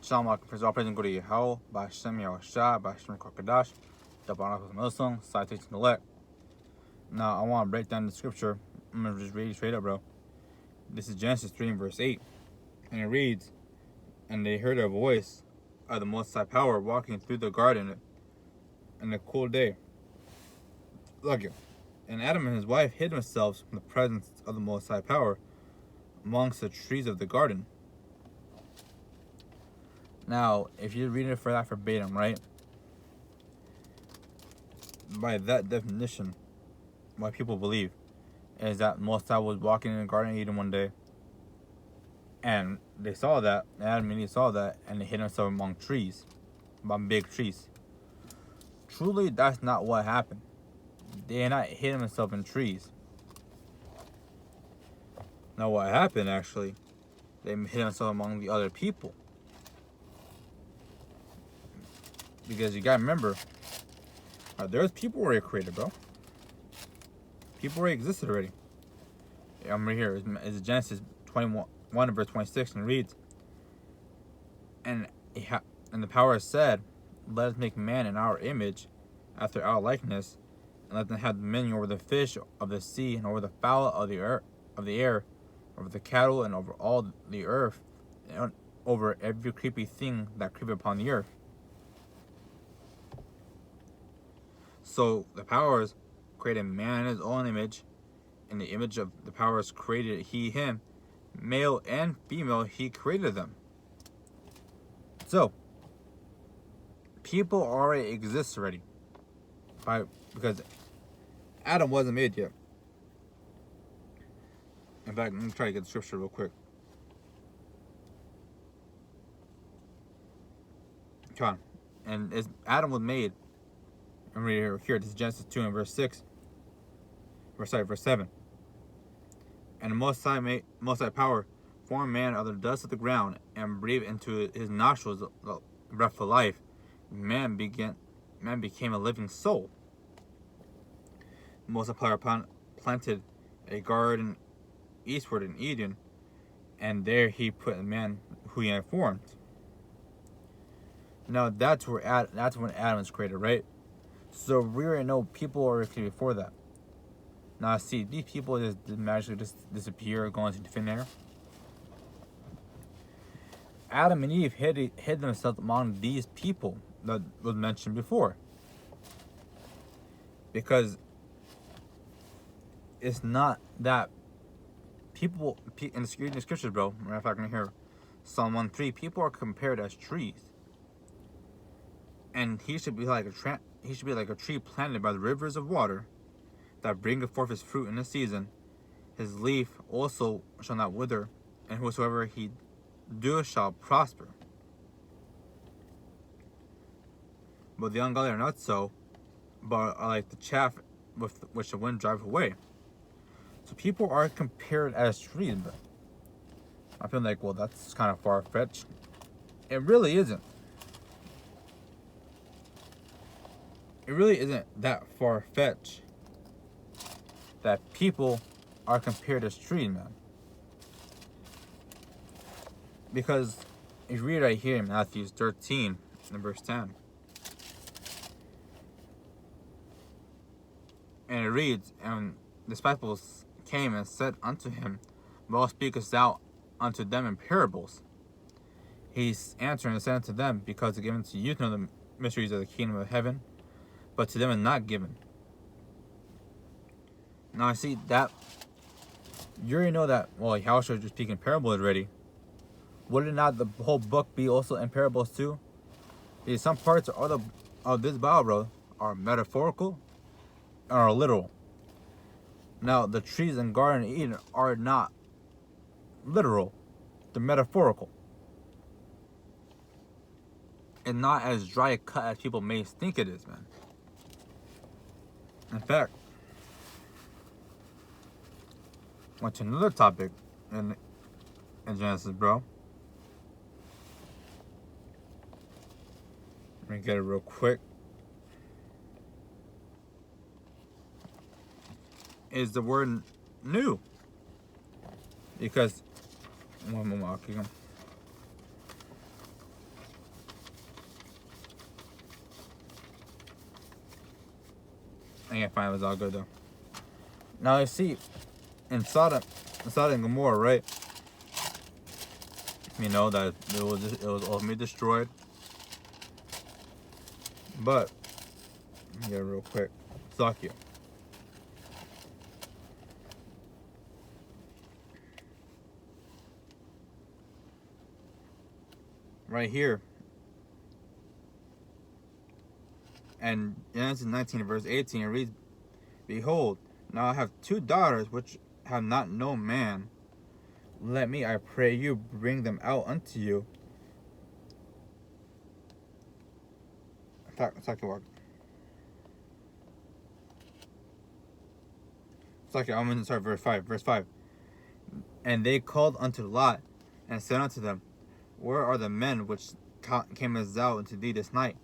Shalom Aleichem. Praise all praise and go to Yahweh, B'Hashem Yahushua, B'Hashem Kodesh, Dabbarak Muslim, citation elect. Now I want to break down the scripture. I'm gonna just read it straight up, bro. This is Genesis 3 and verse 8, and it reads, "And they heard a voice of the Most High Power walking through the garden in a cool day. Look it. And Adam and his wife hid themselves from the presence of the Most High Power amongst the trees of the garden." Now, if you read it for that verbatim, right? By that definition, what people believe is that Mosai was walking in the Garden of Eden one day, and they saw that, Adam and Eve saw that, and they hid themselves among trees, among big trees. Truly, that's not what happened. They had not hid themselves in trees. Now, what happened actually? They hid themselves among the other people. Because you gotta remember, there's people already created, bro. People already existed already. I'm right here. It's Genesis 21 verse 26, and it reads, and the power said, "Let us make man in our image, after our likeness, and let them have dominion over the fish of the sea, and over the fowl of the air, over the cattle, and over all the earth, and over every creepy thing that creepeth upon the earth." So the powers created man in his own image. In the image of the powers created he him. Male and female he created them. So people already exist already. Because Adam wasn't made yet. In fact, let me try to get the scripture real quick. Come on. And Adam was made. I'm reading here. This is Genesis 2 and verse 6. Verse 7. "And the Most High Power formed man out of the dust of the ground, and breathed into his nostrils the breath of life. Man became a living soul. The Most High Power planted a garden eastward in Eden, and there he put a man who he had formed." Now that's when Adam was created, right? So we already know people were created before that. Now see, these people just magically just disappear, go into thin air. Adam and Eve hid themselves among these people that was mentioned before. Because it's not that people in the scriptures, bro. Matter of fact, I'm here, Psalm 1:3. People are compared as trees, and he should be like a tree planted by the rivers of water, that bringeth forth his fruit in the season. His leaf also shall not wither, and whatsoever he doeth shall prosper. But the ungodly are not so, but are like the chaff which the wind driveth away. So people are compared as trees, but I feel like, well, that's kind of far-fetched. It really isn't. It really isn't that far-fetched that people are compared as trees, man. Because if you read right here in Matthew 13 and verse 10, and it reads, "And the disciples came and said unto him, Why speakest thou unto them in parables? He answered and said unto them, Because it is given to you to know the mysteries of the kingdom of heaven, but to them is not given." Now I see that you already know that, well, Yahushua was just speaking parables already. Would it not the whole book be also in parables too? Because some parts of this Bible, bro, are metaphorical and are literal. Now the trees in Garden of Eden are not literal. They're metaphorical. And not as dry a cut as people may think it is, man. In fact, went to another topic in Genesis, bro. Let me get it real quick. Is the word new? Because one moment, I'll keep going. can't find it. It was all good though. Now you see, in Sodom and Gomorrah, right? You know that it was ultimately destroyed. But yeah, real quick, suck you. Right here, and Genesis 19 verse 18 it reads, "Behold, now I have 2 daughters which have not known man. Let me, I pray you, bring them out unto you." I'm going to start verse 5. Verse 5. "And they called unto Lot, and said unto them, Where are the men which came as thou unto thee this night?